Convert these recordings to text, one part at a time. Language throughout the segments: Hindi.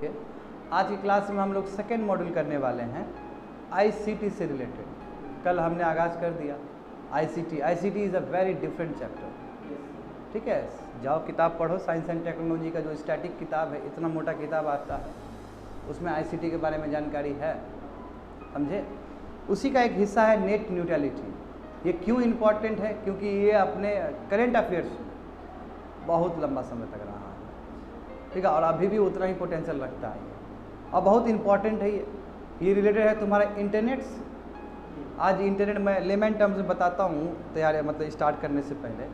ओके, आज की क्लास में हम लोग सेकेंड मॉड्यूल करने वाले हैं आईसीटी से रिलेटेड। कल हमने आगाज़ कर दिया ICT. ICT is a very different chapter. ठीक है, जाओ किताब पढ़ो, साइंस एंड टेक्नोलॉजी का जो स्टैटिक किताब है, इतना मोटा किताब आता है, उसमें आईसीटी के बारे में जानकारी है, समझे। उसी का एक हिस्सा है नेट न्यूट्रलिटी। ये क्यों इम्पॉर्टेंट है? क्योंकि ये अपने करेंट अफेयर्स बहुत लंबा समय तक रहा है, ठीक है, और अभी भी उतना ही पोटेंशियल रखता है और बहुत इंपॉर्टेंट है। ये रिलेटेड है तुम्हारे इंटरनेट से। आज इंटरनेट में लेमन टर्म्स में बताता हूँ, तैयारी मतलब स्टार्ट करने से पहले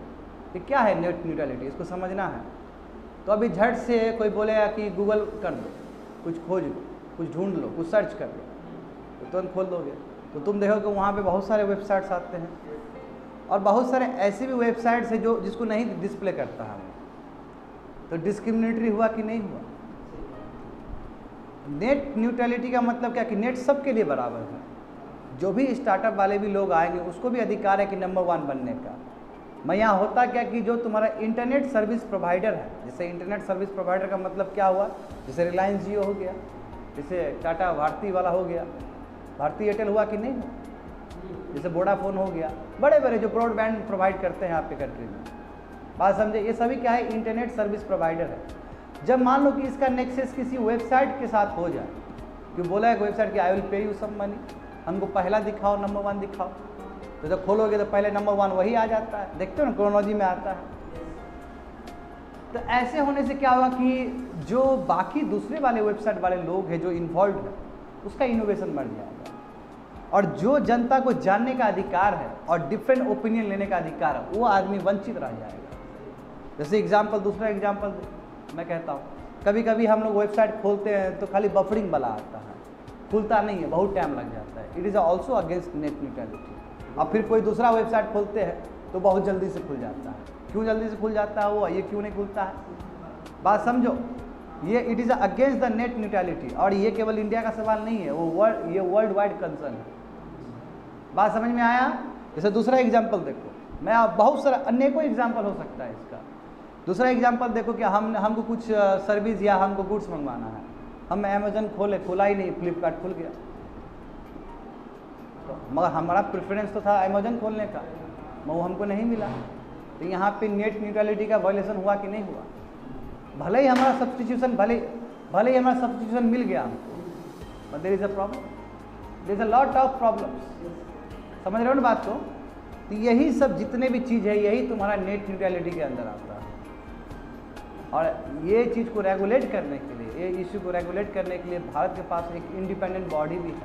कि क्या है नेट न्यूट्रलिटी, इसको समझना है। तो अभी झट से कोई बोलेगा कि गूगल कर लो, कुछ खोज लो, कुछ ढूंढ लो, कुछ सर्च कर लो, तो तुरंत खोल दोगे तो तुम देखोगे वहाँ पे बहुत सारे वेबसाइट्स आते हैं और बहुत सारे ऐसे भी वेबसाइट्स हैं जो जिसको नहीं डिस्प्ले करता है। तो डिस्क्रिमिनेटरी हुआ कि नहीं हुआ? नेट न्यूट्रलिटी का मतलब क्या कि नेट सबके लिए बराबर है। जो भी स्टार्टअप वाले भी लोग आएंगे उसको भी अधिकार है कि नंबर 1 बनने का। मैं यहाँ होता क्या कि जो तुम्हारा इंटरनेट सर्विस प्रोवाइडर है, जैसे इंटरनेट सर्विस प्रोवाइडर का मतलब क्या हुआ, जैसे रिलायंस जियो हो गया, जैसे टाटा भारती वाला हो गया, भारती एयरटेल हुआ कि नहीं हुआ, जैसे वोडाफोन हो गया, बड़े बड़े जो ब्रॉडबैंड प्रोवाइड करते हैं आपके कंट्री में। बात समझे, ये सभी क्या है, इंटरनेट सर्विस प्रोवाइडर है। जब मान लो कि इसका नेक्सस किसी वेबसाइट के साथ हो जाए, कि बोला है वेबसाइट कि I will pay you some money, हमको पहला दिखाओ, नंबर 1 दिखाओ, तो जब खोलोगे तो पहले नंबर 1 वही आ जाता है, देखते हो ना, क्रोनोलॉजी में आता है। तो ऐसे होने से क्या हुआ कि जो बाकी दूसरे वाले वेबसाइट वाले लोग हैं जो इन्वॉल्व है, उसका इनोवेशन बढ़ जाएगा और जो जनता को जानने का अधिकार है और डिफरेंट ओपिनियन लेने का अधिकार है, वो आदमी वंचित रह जाएगा। जैसे एग्जाम्पल, दूसरा एग्जाम्पल मैं कहता हूँ, कभी कभी हम लोग वेबसाइट खोलते हैं तो खाली बफरिंग वाला आता है, खुलता नहीं है, बहुत टाइम लग जाता है। It is also against net neutrality. अब फिर कोई दूसरा वेबसाइट खोलते हैं तो बहुत जल्दी से खुल जाता है। क्यों जल्दी से खुल जाता है वो, ये क्यों नहीं खुलता है? बात समझो, ये it is against the net neutrality. और ये केवल इंडिया का सवाल नहीं है, वो ये वर्ल्ड वाइड कंसर्न है। बात समझ में आया? जैसे दूसरा एग्जाम्पल देखो, मैं आप बहुत सारा अनेकों एग्जाम्पल हो सकता है इसका। दूसरा एग्जाम्पल देखो कि हमको कुछ सर्विस या हमको गुड्स मंगवाना है, हम अमेजन खोले, खुला ही नहीं, फ्लिपकार्ट खुल गया। तो मगर हमारा प्रेफरेंस तो था अमेजन खोलने का, मगर वो हमको नहीं मिला। तो यहाँ पे नेट न्यूट्रलिटी का वायलेशन हुआ कि नहीं हुआ? भले ही हमारा सब्स्टिट्यूशन भले ही हमारा सब्स्टिट्यूशन मिल गया हमको, but there is a problem, there is a lot of problems. समझ रहे हो ना बात को? तो यही सब जितने भी चीज़ है, यही तुम्हारा नेट न्यूट्रलिटी के अंदर आता है। और ये चीज़ को रेगुलेट करने के लिए, ये इश्यू को रेगुलेट करने के लिए भारत के पास एक इंडिपेंडेंट बॉडी भी है,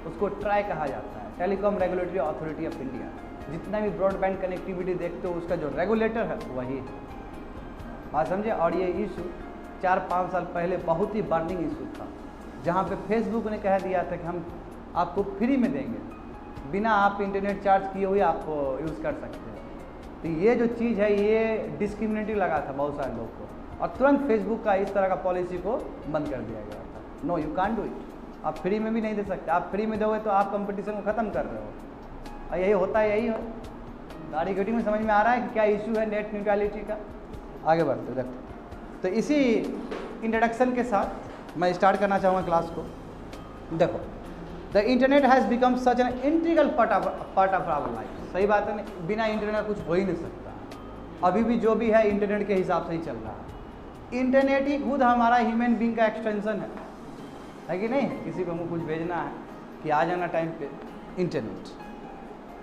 उसको ट्राई कहा जाता है, telecom regulatory authority of India. जितना भी ब्रॉडबैंड कनेक्टिविटी देखते हो उसका जो रेगुलेटर है वही है। बात समझे? और ये इशू 4-5 साल पहले बहुत ही बर्निंग इशू था, जहाँ पे फेसबुक ने कह दिया था कि हम आपको फ्री में देंगे, बिना आप इंटरनेट चार्ज किए हुए आपको यूज़ कर सकते हैं। तो ये जो चीज़ है, ये डिस्क्रिमिनेटरी लगा था बहुत सारे लोग को, और तुरंत फेसबुक का इस तरह का पॉलिसी को बंद कर दिया गया था। No, you can't do it. आप फ्री में भी नहीं दे सकते। आप फ्री में दोगे तो आप कंपटीशन को ख़त्म कर रहे हो, और यही होता है, यही हो। गाड़ी गटी में समझ में आ रहा है कि क्या इशू है नेट न्यूट्रलिटी का। आगे बढ़ते देखो, तो इसी इंट्रोडक्शन के साथ मैं स्टार्ट करना चाहूँगा क्लास को। देखो, the internet has become such an integral part of our life. सही बात है, बिना इंटरनेट कुछ हो ही नहीं सकता। अभी भी जो भी है इंटरनेट के हिसाब से ही चल रहा है। इंटरनेट ही खुद हमारा ह्यूमन बींग का एक्सटेंशन है कि नहीं? किसी को हमको कुछ भेजना है कि आ जाना टाइम पे, इंटरनेट,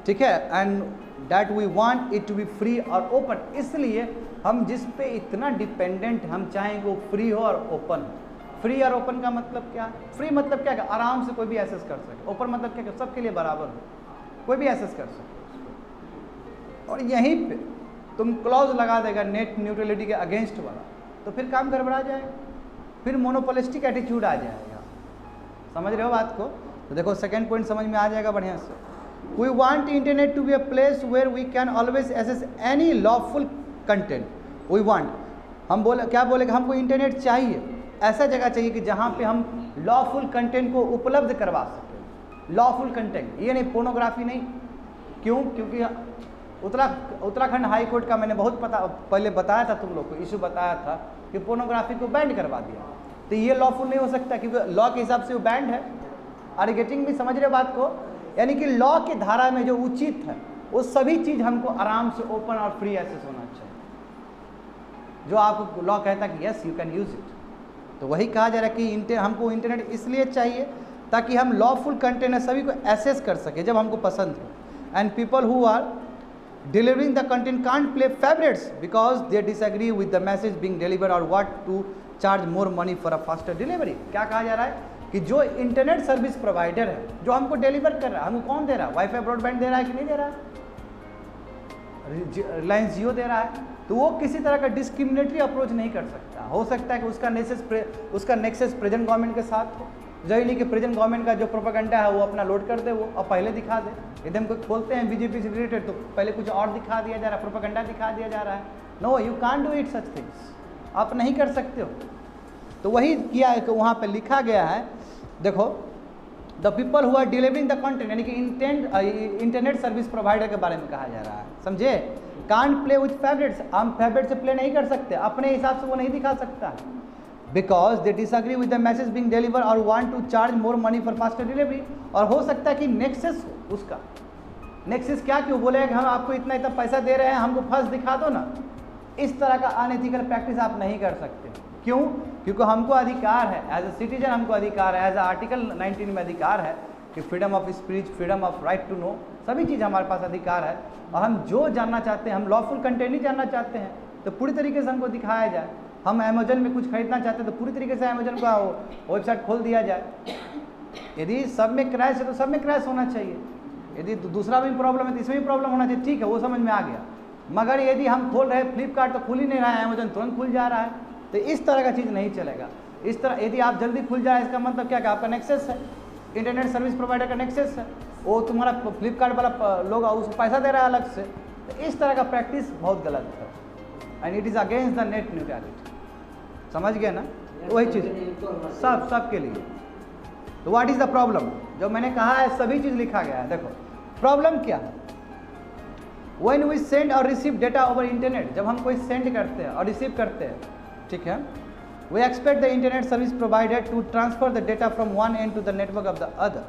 ठीक है, and that we want it to be free और ओपन। इसलिए हम जिस पे इतना डिपेंडेंट, हम चाहेंगे वो फ्री हो और ओपन हो। फ्री और ओपन का मतलब क्या है? फ्री मतलब क्या है? आराम से कोई भी एक्सेस कर सके। ओपन मतलब क्या है? सबके लिए बराबर हो, कोई भी एक्सेस कर सके। और यहीं पे तुम क्लॉज लगा देगा नेट न्यूट्रलिटी के अगेंस्ट वाला, तो फिर काम गड़बड़ा जाएगा, फिर मोनोपोलिस्टिक एटीट्यूड आ जाएगा। समझ रहे हो बात को? तो देखो, सेकंड पॉइंट समझ में आ जाएगा बढ़िया से। We want internet to be a place where we can always access any lawful content. We want, हम बोले क्या बोले कि हमको इंटरनेट चाहिए, ऐसा जगह चाहिए कि जहाँ पे हम लॉफुल कंटेंट को उपलब्ध करवा सकें। लॉफुल कंटेंट ये नहीं, पोर्नोग्राफी नहीं। क्यों? क्योंकि उत्तराखंड हाई कोर्ट का मैंने बहुत पहले बताया था तुम लोग को, इशू बताया था कि पोर्नोग्राफी को बैन करवा दिया। तो ये लॉफुल नहीं हो सकता क्योंकि लॉ के हिसाब से वो बैंड है। आर गेटिंग भी समझ रहे बात को? यानी कि लॉ की धारा में जो उचित है वो सभी चीज़ हमको आराम से ओपन और फ्री एक्सेस होना चाहिए। जो आपको लॉ कहता है कि yes you can use it, तो वही कहा जा रहा है कि हमको इंटरनेट इसलिए चाहिए ताकि हम लॉफुल कंटेंट सभी को एक्सेस कर सके जब हमको पसंद हो। And people who are delivering the content can't play favorites because they disagree with the message being delivered or what to charge more money for a faster delivery। क्या कहा जा रहा है कि जो इंटरनेट सर्विस प्रोवाइडर है, जो हमको डिलीवर कर रहा है, हमको कौन दे रहा है? वाईफाई ब्रॉडबैंड दे रहा है कि नहीं दे रहा है? रिलायंस जियो दे रहा है, तो वो किसी तरह का डिस्क्रिमिनेटरी अप्रोच नहीं कर सकता। हो सकता है कि उसका नेक्सस प्रेजेंट गवर्नमेंट के साथ हो, जरूरी नहीं कि प्रेजेंट गवर्नमेंट का जो प्रोपेगेंडा है वो अपना लोड कर दे वो और पहले दिखा दे। यदि हम कुछ खोलते हैं बीजेपी से रिलेटेड तो पहले कुछ और दिखा दिया जा रहा है, प्रोपेगेंडा दिखा दिया जा रहा है। No, you can't do it such things, आप नहीं कर सकते हो। तो वही किया है कि वहाँ पे लिखा गया है, देखो the people who are delivering the content, यानी कि इंटरनेट सर्विस प्रोवाइडर के बारे में कहा जा रहा है, समझे? कांट प्ले विथ फेवरेट्स, हम फेवरेट से प्ले नहीं कर सकते, अपने हिसाब से वो नहीं दिखा सकता है। Because they disagree with the message being delivered और want to charge more money for faster delivery. और हो सकता है कि नेक्सस उसका नेक्सस क्या क्यों बोलेगा कि हम आपको इतना इतना पैसा दे रहे हैं, हमको फर्स्ट दिखा दो ना। इस तरह का अनएथिकल प्रैक्टिस आप नहीं कर सकते। क्यों? क्योंकि हमको अधिकार है, एज ए सिटीजन हमको अधिकार है, एज आर्टिकल 19 में अधिकार है कि freedom of speech, freedom of right to know, सभी चीज़ हमारे पास अधिकार है। और हम जो जानना चाहते हैं, हम लॉफुल कंटेंट ही जानना चाहते हैं तो पूरी तरीके से हमको दिखाया जाए। हम अमेजन में कुछ खरीदना चाहते हैं तो पूरी तरीके से अमेजन का वेबसाइट खोल दिया जाए। यदि सब में क्रैश है तो सब में क्रैश होना चाहिए, यदि दूसरा भी प्रॉब्लम है तो इसमें भी प्रॉब्लम होना चाहिए, ठीक है, वो समझ में आ गया। मगर यदि हम खोल रहे हैं फ्लिपकार्ट तो खुल ही नहीं रहा है, अमेजन तुरंत खुल जा रहा है, तो इस तरह का चीज़ नहीं चलेगा। इस तरह यदि आप जल्दी खुल जाए इसका मतलब क्या कि आपका नेक्सस है, इंटरनेट सर्विस प्रोवाइडर का नेक्सस है, वो तुम्हारा फ्लिपकार्ट वाला लोग उसको पैसा दे रहा है अलग से। तो इस तरह का प्रैक्टिस बहुत गलत है and it is against the net neutrality. समझ गए ना? वही चीज़ सब के लिए। तो व्हाट इज़ द प्रॉब्लम? जो मैंने कहा है सभी चीज़ लिखा गया है। देखो प्रॉब्लम क्या है, व्हेन वी सेंड और रिसीव डेटा ओवर इंटरनेट, जब हम कोई सेंड करते हैं और रिसीव करते हैं, ठीक है, we expect the internet service provider to transfer the data from one end to the network of the other,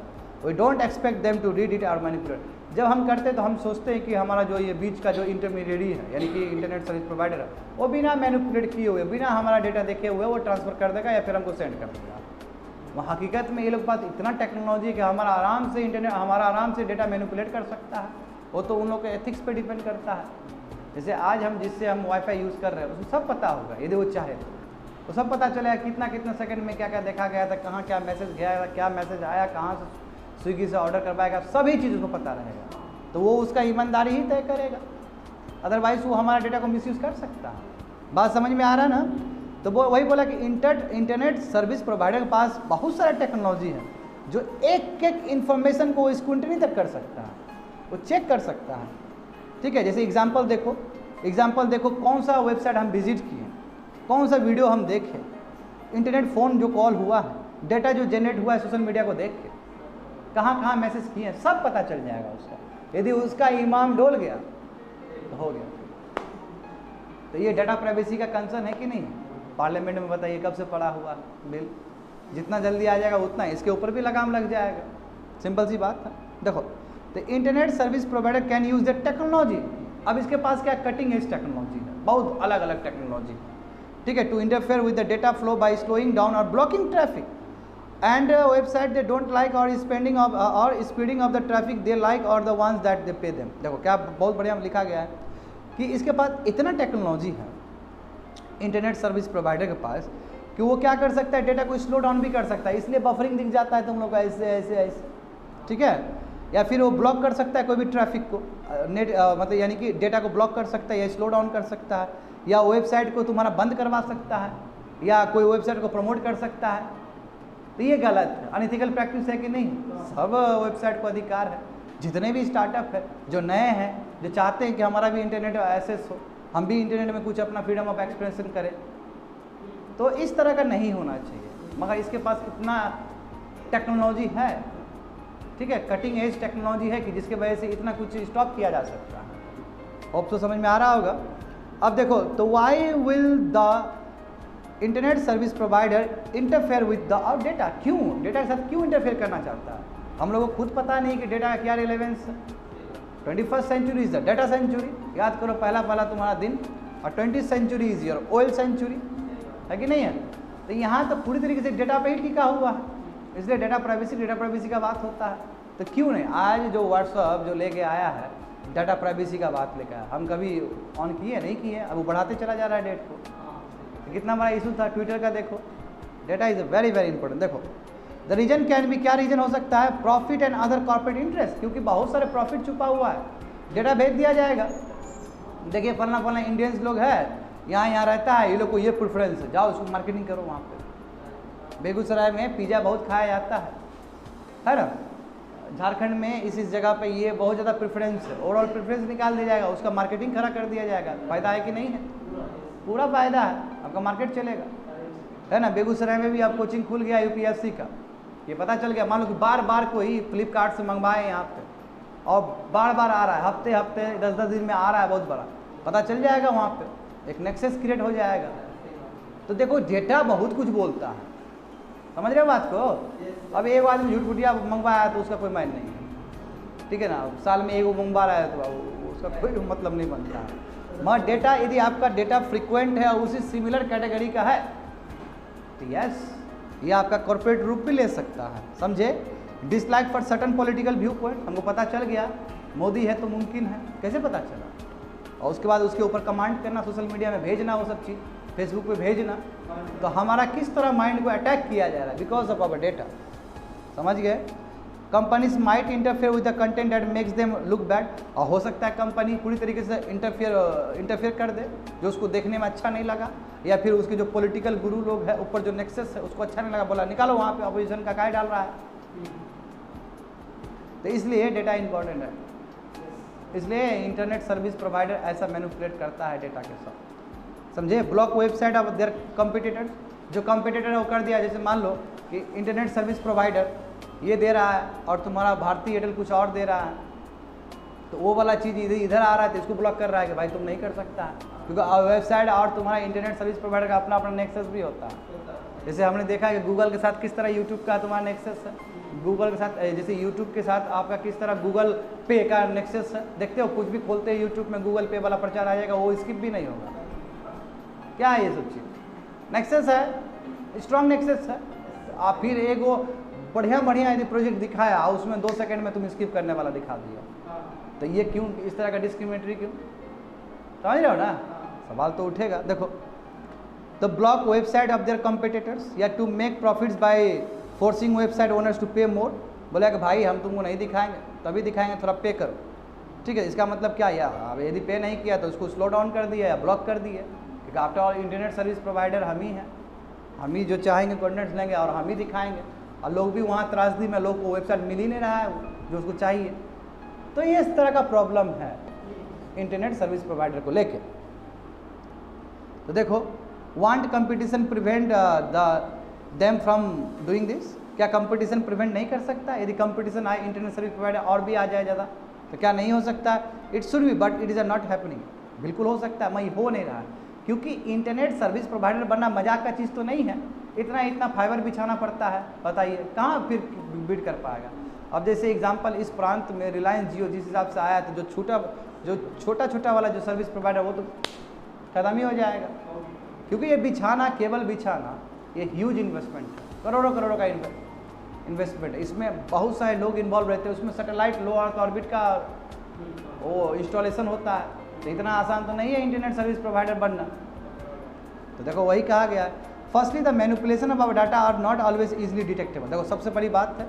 we don't expect them to read it और मैनिपुलेट। जब हम करते हैं तो हम सोचते हैं कि हमारा जो ये बीच का जो इंटरमीडिएरी है, यानी कि इंटरनेट सर्विस प्रोवाइडर है, वो बिना मैनिपुलेट किए हुए, बिना हमारा डेटा देखे हुए वो ट्रांसफ़र कर देगा या फिर हमको सेंड कर देगा। वह हकीकत में ये लोग पास इतना टेक्नोलॉजी कि हमारा आराम से डेटा मैनिपुलेट कर सकता है। वो तो उन लोग के एथिक्स पे डिपेंड करता है। जैसे आज जिससे हम वाईफाई यूज़ कर रहे हैं उसको सब पता होगा, यदि वो चाहे तो सब पता चलेगा कितना सेकंड में क्या क्या देखा गया था, कहाँ क्या मैसेज गया था, क्या मैसेज आया, कहाँ से स्विगी से ऑर्डर करवाएगा, सभी चीज़ उसको पता रहेगा। तो वो उसका ईमानदारी ही तय करेगा, अदरवाइज वो हमारा डेटा को मिसयूज़ कर सकता है। बात समझ में आ रहा है ना? तो वो वही बोला कि इंटरनेट सर्विस प्रोवाइडर के पास बहुत सारा टेक्नोलॉजी है जो एक इन्फॉर्मेशन को स्क्रूटनी तक कर सकता है, वो चेक कर सकता है। ठीक है, जैसे एग्जांपल देखो कौन सा वेबसाइट हम विजिट किए, कौन सा वीडियो हम देखे, इंटरनेट फ़ोन जो कॉल हुआ है, डेटा जो जनरेट हुआ है सोशल मीडिया को देख के, कहाँ मैसेज किए हैं, सब पता चल जाएगा उसका। यदि उसका ईमान डोल गया तो हो गया। तो ये डाटा प्राइवेसी का कंसर्न है कि नहीं? पार्लियामेंट में बताइए कब से पड़ा हुआ बिल, जितना जल्दी आ जाएगा उतना इसके ऊपर भी लगाम लग जाएगा। सिंपल सी बात है। देखो, तो internet service provider can use the technology. अब इसके पास क्या कटिंग एज टेक्नोलॉजी है, बहुत अलग अलग टेक्नोलॉजी, ठीक है, to interfere with the data flow by slowing down और blocking traffic and website they don't like or speeding of the traffic they like or the ones that they pay them। देखो क्या बहुत बढ़िया लिखा गया है कि इसके पास इतना टेक्नोलॉजी है इंटरनेट सर्विस प्रोवाइडर के पास कि वो क्या कर सकता है, डेटा को स्लो डाउन भी कर सकता है, इसलिए बफरिंग दिख जाता है तुम लोग का ऐसे, ठीक है। या फिर वो ब्लॉक कर सकता है कोई भी ट्रैफिक को, नेट मतलब यानी कि डेटा को ब्लॉक कर सकता है या स्लो डाउन कर सकता है, या वेबसाइट को तुम्हारा बंद करवा सकता है, या कोई वेबसाइट को प्रमोट कर सकता है। तो ये गलत है, अनएथिकल प्रैक्टिस है कि नहीं? सब वेबसाइट को अधिकार है, जितने भी स्टार्टअप है जो नए हैं, जो चाहते हैं कि हमारा भी इंटरनेट एक्सेस हो, हम भी इंटरनेट में कुछ अपना फ्रीडम ऑफ एक्सप्रेशन करें, तो इस तरह का नहीं होना चाहिए। मगर इसके पास इतना टेक्नोलॉजी है, ठीक है, कटिंग एज टेक्नोलॉजी है कि जिसके वजह से इतना कुछ स्टॉप किया जा सकता है। होप तो समझ में आ रहा होगा। अब देखो, तो why will the internet service provider interfere with the our data. क्यों डेटा के साथ क्यों इंटरफेयर करना चाहता है? हम लोगों को खुद पता नहीं कि डेटा का क्या रिलेवेंस है। 21st century is the data century, याद करो पहला तुम्हारा दिन, और 20th century is your oil century, है कि नहीं है? तो यहाँ तो पूरी तरीके से डेटा पे ही टिका हुआ है, इसलिए डेटा प्राइवेसी का बात होता है। तो क्यों नहीं आज जो व्हाट्सअप जो लेके आया है डाटा प्राइवेसी का बात लेकर आया, हम कभी ऑन किए नहीं किए, अब वो बढ़ाते चला जा रहा है डेट को। तो कितना बड़ा इशू था ट्विटर का, देखो data is very very important. देखो द रीजन कैन बी, क्या रीजन हो सकता है? Profit and other corporate interest, क्योंकि बहुत सारे प्रॉफिट छुपा हुआ है, डेटा भेज दिया जाएगा। देखिए फलना इंडियंस लोग है यहाँ रहता है, ये लोग को ये प्रेफरेंस है, जाओ उसको मार्केटिंग करो वहाँ पे। बेगूसराय में पिज़्ज़ा बहुत खाया जाता है ना? झारखंड में इस जगह पे ये बहुत ज़्यादा प्रेफरेंस है, ओवरऑल प्रेफरेंस निकाल दिया जाएगा, उसका मार्केटिंग खड़ा कर दिया जाएगा। फ़ायदा है कि नहीं है? पूरा फ़ायदा है, आपका मार्केट चलेगा, है ना? बेगूसराय में भी अब कोचिंग खुल गया यूपीएससी का, ये पता चल गया। मान लो कि बार कोई फ्लिपकार्ट से मंगवाए यहाँ पे और बार आ रहा है, हफ्ते 10 दिन में आ रहा है, बहुत बड़ा पता चल जाएगा, वहाँ पे एक नेक्सस क्रिएट हो जाएगा। तो देखो डेटा बहुत कुछ बोलता है, समझ रहे हो बात को? अब एक आदमी झूठ फुटिया मंगवाया तो उसका कोई मायने नहीं है, ठीक है ना? साल में एगो मंगवा रहा है तो उसका कोई मतलब नहीं बनता है। मगर डेटा, यदि आपका डेटा फ्रिक्वेंट है और उसी सिमिलर कैटेगरी का है तो यस, ये आपका कॉर्पोरेट रूप भी ले सकता है, समझे? Dislike for certain political view point, हमको पता चल गया मोदी है तो मुमकिन है, कैसे पता चला? और उसके बाद उसके ऊपर कमांड करना, सोशल मीडिया में भेजना, वो सब चीज़ फेसबुक पे भेजना, तो हमारा किस तरह माइंड को अटैक किया जा रहा है बिकॉज ऑफ आवर डेटा, समझ गए? Companies might interfere with the content that makes them look bad, और हो सकता है कंपनी पूरी तरीके से इंटरफेयर कर दे जो उसको देखने में अच्छा नहीं लगा, या फिर उसके जो पॉलिटिकल गुरु लोग हैं ऊपर जो नेक्सस है उसको अच्छा नहीं लगा, बोला निकालो वहाँ पे अपोजिशन का काय डाल रहा है। तो इसलिए डेटा इंपॉर्टेंट है, इसलिए इंटरनेट सर्विस प्रोवाइडर ऐसा मैनिपुलेट करता है डेटा के साथ, समझे? Block website of their competitors, जो कॉम्पिटिटर है वो कर दिया। जैसे मान लो कि इंटरनेट सर्विस प्रोवाइडर ये दे रहा है और तुम्हारा भारतीय एयरटेल कुछ और दे रहा है, तो वो वाला चीज़ इधर आ रहा है तो इसको ब्लॉक कर रहा है कि भाई तुम नहीं कर सकता है, क्योंकि वेबसाइट और तुम्हारा इंटरनेट सर्विस प्रोवाइडर का अपना नेक्सस भी होता है। जैसे हमने देखा है कि गूगल के साथ किस तरह यूट्यूब का तुम्हारा नेक्सस है, गूगल के साथ जैसे यूट्यूब के साथ आपका किस तरह गूगल पे का नेक्सस है। देखते हो कुछ भी खोलते हैं यूट्यूब में गूगल पे वाला प्रचार आ जाएगा, वो स्किप भी नहीं होगा। क्या है ये सब चीज़? नेक्सस है, स्ट्रॉन्ग नेक्सस है। आप फिर एक वो बढ़िया यदि प्रोजेक्ट दिखाया और उसमें 2 सेकंड में तुम स्किप करने वाला दिखा दिया, तो ये क्यों इस तरह का डिस्क्रिमिनेटरी क्यों? समझ रहे हो ना? सवाल तो उठेगा। देखो the block website of their competitors या to make profits by forcing website owners to pay more, बोला कि भाई हम तुमको नहीं दिखाएंगे, तभी दिखाएंगे, थोड़ा पे करो, ठीक है? इसका मतलब क्या? या अब यदि पे नहीं किया तो उसको स्लो डाउन कर दिया या ब्लॉक कर दिया, क्योंकि after all internet service provider हम ही हैं, हम ही जो चाहेंगे कंटेंट्स लेंगे और हम ही दिखाएंगे, और लोग भी वहाँ त्रासदी में लोग को वेबसाइट मिल ही नहीं रहा है जो उसको चाहिए। तो ये इस तरह का प्रॉब्लम है इंटरनेट सर्विस प्रोवाइडर को लेके। तो देखो want competition prevent them from doing this, क्या कंपटीशन प्रिवेंट नहीं कर सकता? यदि कंपटीशन आए इंटरनेट सर्विस प्रोवाइडर और भी आ जाए ज़्यादा तो क्या नहीं हो सकता? It should be but it is not happening, बिल्कुल हो सकता है, मगर हो नहीं रहा है, क्योंकि इंटरनेट सर्विस प्रोवाइडर बनना मजाक का चीज़ तो नहीं है। इतना फाइबर बिछाना पड़ता है, बताइए कहाँ फिर बिड कर पाएगा? अब जैसे एग्जांपल इस प्रांत में रिलायंस जियो जिस हिसाब से आया, तो जो छोटा वाला जो सर्विस प्रोवाइडर वो तो खत्म ही हो जाएगा, क्योंकि ये बिछाना, केबल बिछाना, ये ह्यूज इन्वेस्टमेंट है, करोड़ों का इन्वेस्टमेंट है, इसमें बहुत सारे लोग इन्वॉल्व रहते हैं, उसमें सैटेलाइट लो अर्थ ऑर्बिट का वो इंस्टॉलेशन होता है, तो इतना आसान तो नहीं है इंटरनेट सर्विस प्रोवाइडर बनना। तो देखो वही कहा गया है, firstly the manipulation of our data are not always easily detectable. देखो सबसे बड़ी बात है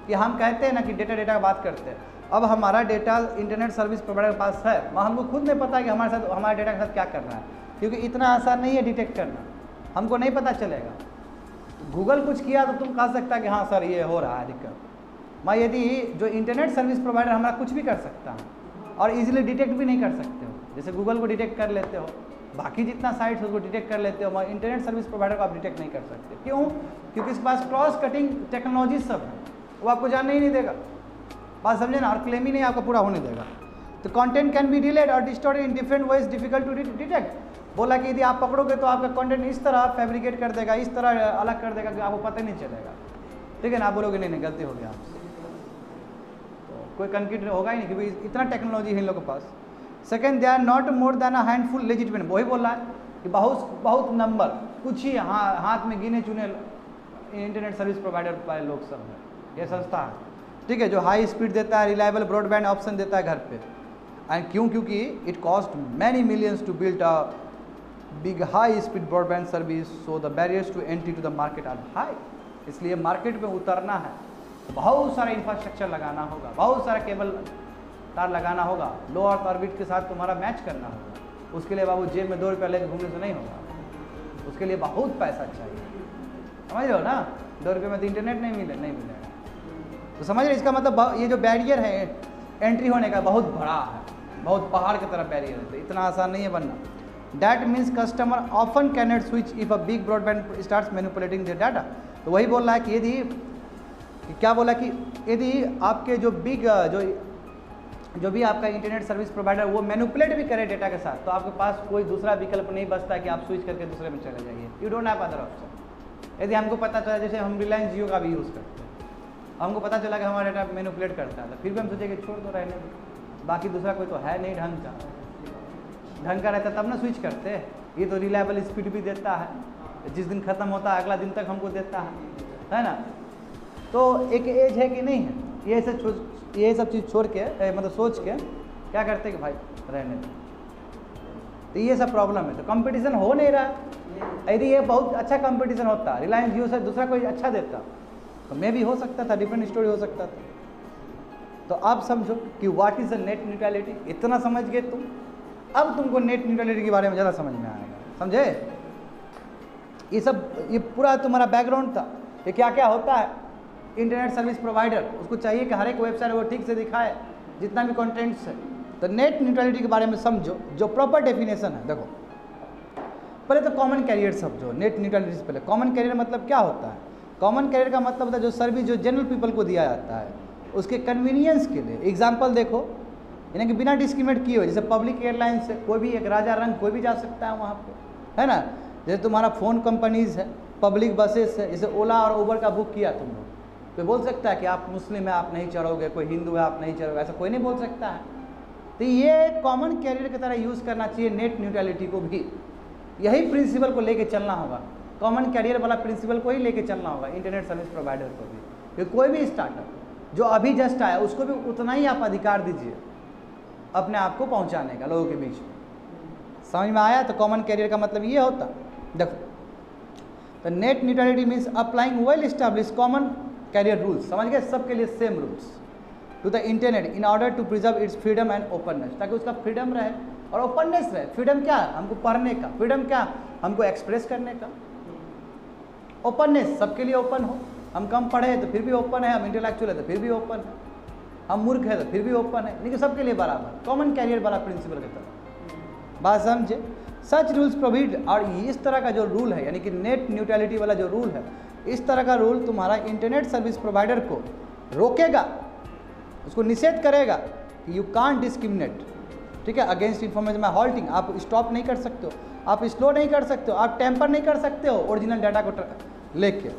कि हम कहते हैं ना कि डेटा का बात करते हैं, अब हमारा डेटा इंटरनेट सर्विस प्रोवाइडर के पास है, मगर हमको खुद नहीं पता कि हमारे डेटा के साथ क्या करना है, क्योंकि इतना आसान नहीं है डिटेक्ट करना, हमको नहीं पता चलेगा। गूगल कुछ किया तो तुम कह सकता कि हाँ सर ये हो रहा है दिक्कत, मैं यदि जो इंटरनेट सर्विस प्रोवाइडर हमारा कुछ भी कर सकता है और इजीली डिटेक्ट भी नहीं कर सकते हो, जैसे गूगल को डिटेक्ट कर लेते हो, बाकी जितना साइट्स उसको डिटेक्ट कर लेते हो, मगर इंटरनेट सर्विस प्रोवाइडर को आप डिटेक्ट नहीं कर सकते। क्यों? क्योंकि इसके पास क्रॉस कटिंग टेक्नोलॉजी सब है, वो आपको जानने ही नहीं देगा, बात समझे ना, और क्लेम ही नहीं आपको पूरा होने देगा। तो कंटेंट कैन बी डिलेड और distorted in different ways, difficult to detect. बोला कि यदि आप पकड़ोगे तो आपका कंटेंट इस तरह फैब्रिकेट कर देगा, इस तरह अलग कर देगा कि आपको पता ही नहीं चलेगा, ठीक है ना। आप बोलोगे नहीं गलती हो गया आपसे, तो कोई कंक्रीट होगा ही नहीं क्योंकि इतना टेक्नोलॉजी है इन लोगों के पास। Second, they are not more than a handful legitimate, वही बोल रहा है कि बहुत नंबर, कुछ ही हाथ में गिने चुने इंटरनेट सर्विस प्रोवाइडर वाले लोग सब हैं, ये संस्था है, ठीक है, जो हाई स्पीड देता है, रिलायबल ब्रॉडबैंड ऑप्शन देता है घर पे। एंड क्योंकि it cost many millions to build a big high speed broadband service, so the barriers to entry to the market are high. इसलिए मार्केट में उतरना है, बहुत सारा इंफ्रास्ट्रक्चर लगाना होगा, बहुत सारा केबल तार लगाना होगा, लो अर्थ ऑर्बिट के साथ तुम्हारा मैच करना होगा। उसके लिए बाबू जेब में 2 रुपया लेकर घूमने से नहीं होगा, उसके लिए बहुत पैसा चाहिए, समझ रहे हो ना। 2 रुपये में तो इंटरनेट नहीं मिलेगा। तो समझ रहे, इसका मतलब ये जो बैरियर है एंट्री होने का बहुत बड़ा है, बहुत पहाड़ की तरफ बैरियर है, तो इतना आसान नहीं है बनना। That means customer often can not switch if a big broadband starts manipulating their data. तो वही बोल रहा है कि क्या बोला कि यदि आपके जो बिग जो भी आपका इंटरनेट सर्विस प्रोवाइडर वो मैनिपुलेट भी करे डेटा के साथ, तो आपके पास कोई दूसरा विकल्प नहीं बचता कि आप स्विच करके दूसरे में चले जाइए। You don't have other option. यदि हमको पता चला, जैसे हम रिलायंस जियो का भी यूज़ करते हैं, हमको पता चला कि हमारा डेटा मैनिपुलेट करता है, तो फिर भी हम सोचे कि छोड़ दो, रहने दो, बाकी दूसरा कोई तो है नहीं ढंग का रहता तब ना स्विच करते हैं। ये तो रिलायबल स्पीड भी देता है, जिस दिन ख़त्म होता है अगला दिन तक हमको देता है ना। तो एक एज है कि नहीं है, ये सब चीज़ छोड़ के मतलब सोच के क्या करते कि भाई रहने दो। तो ये सब प्रॉब्लम है, तो कंपटीशन हो नहीं रहा। यदि ये बहुत अच्छा कंपटीशन होता, रिलायंस जियो से दूसरा कोई अच्छा देता, तो मैं भी हो सकता था, डिफरेंट स्टोरी हो सकता था। तो अब समझो कि what is the net neutrality, इतना समझ गए तुम। अब तुमको नेट न्यूट्रलिटी के बारे में ज़्यादा समझ में आएगा, समझे। ये पूरा तुम्हारा बैकग्राउंड था, ये क्या क्या होता है। इंटरनेट सर्विस प्रोवाइडर, उसको चाहिए कि हर एक वेबसाइट वो ठीक से दिखाए जितना भी कंटेंट्स है। तो नेट न्यूट्रलिटी के बारे में समझो, जो प्रॉपर डेफिनेशन है। देखो पहले तो कॉमन कैरियर समझो। नेट न्यूट्रलिटी से पहले कॉमन कैरियर मतलब क्या होता है। कॉमन कैरियर का मतलब होता है जो सर्विस जो जनरल पीपल को दिया जाता है उसके कन्वीनियंस के लिए। एग्जाम्पल देखो, यानी कि बिना डिस्क्रिमिनेट किए हुए, जैसे पब्लिक एयरलाइंस है, कोई भी एक राजा रंग कोई भी जा सकता है वहाँ पे, है ना। जैसे तुम्हारा फ़ोन कंपनीज़ है, पब्लिक बसेस है, जैसे ओला और उबर का बुक किया तुम लोग, कोई बोल सकता है कि आप मुस्लिम है आप नहीं चढ़ोगे, कोई हिंदू है आप नहीं चढ़ोगे, ऐसा कोई नहीं बोल सकता है। तो ये कॉमन कैरियर की तरह यूज़ करना चाहिए नेट न्यूट्रलिटी को भी। यही प्रिंसिपल को लेके चलना होगा, कॉमन कैरियर वाला प्रिंसिपल को ही लेके चलना होगा इंटरनेट सर्विस प्रोवाइडर को भी। क्योंकि कोई भी स्टार्टअप जो अभी जस्ट आया उसको भी उतना ही आप अधिकार दीजिए अपने आप को पहुंचाने का लोगों के बीच में। समझ में आया। तो कॉमन कैरियर का मतलब ये होता। देखो, तो net neutrality means applying well establish common carrier rules, समझ गए, सबके लिए same rules to the internet in order to preserve its freedom and openness, ताकि उसका फ्रीडम रहे और ओपननेस रहे। फ्रीडम क्या, हमको पढ़ने का, फ्रीडम क्या, हमको एक्सप्रेस करने का, ओपननेस सबके लिए ओपन हो। हम कम पढ़े हैं तो फिर भी ओपन है, हम इंटेलेक्चुअल है तो फिर भी ओपन है, हम मूर्ख है तो फिर भी ओपन है, लेकिन सबके लिए बराबर। कॉमन कैरियर वाला प्रिंसिपल की तरह बात समझे। सच रूल्स प्रोवाइड, और इस तरह का जो रूल है यानी कि नेट न्यूट्रलिटी वाला जो रूल है, इस तरह का रूल तुम्हारा इंटरनेट सर्विस प्रोवाइडर को रोकेगा, उसको निषेध करेगा कि यू कांट डिस्क्रिमिनेट, ठीक है, अगेंस्ट इन्फॉर्मेशन में हॉल्टिंग। आप स्टॉप नहीं कर सकते हो, आप स्लो नहीं कर सकते हो, आप टेम्पर नहीं कर सकते हो ओरिजिनल डाटा को लेके,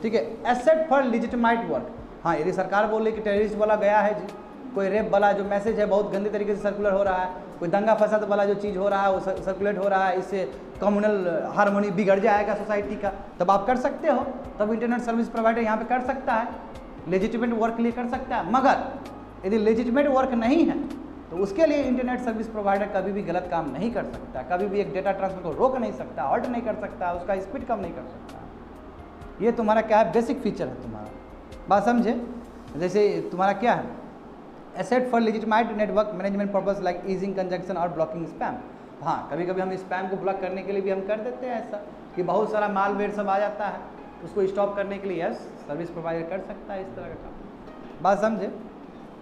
ठीक है। Except for legitimate work. हाँ, यदि सरकार बोले कि टेररिस्ट वाला गया है जी, कोई रेप वाला जो मैसेज है बहुत गंदे तरीके से सर्कुलर हो रहा है, कोई दंगा फसाद वाला जो चीज़ हो रहा है वो सर्कुलेट हो रहा है, इससे कम्युनल हार्मोनी बिगड़ जाएगा सोसाइटी का, तब आप कर सकते हो, तब इंटरनेट सर्विस प्रोवाइडर यहाँ पे कर सकता है, लेजिटिमेट वर्क के लिए कर सकता है। मगर यदि लेजिटिमेट वर्क नहीं है तो उसके लिए इंटरनेट सर्विस प्रोवाइडर कभी भी गलत काम नहीं कर सकता, कभी भी एक डेटा ट्रांसफर को रोक नहीं सकता, हॉल्ट नहीं कर सकता, उसका स्पीड कम नहीं कर सकता। ये तुम्हारा क्या है, बेसिक फीचर है तुम्हारा, बात समझे। जैसे तुम्हारा क्या है, except for legitimate network management purpose like easing congestion और ब्लॉकिंग स्पैम। हाँ, कभी कभी हम स्पैम को ब्लॉक करने के लिए भी हम कर देते हैं ऐसा कि बहुत सारा मालवेयर सब आ जाता है, उसको स्टॉप करने के लिए यस सर्विस प्रोवाइडर कर सकता है इस तरह का काम, बात समझे।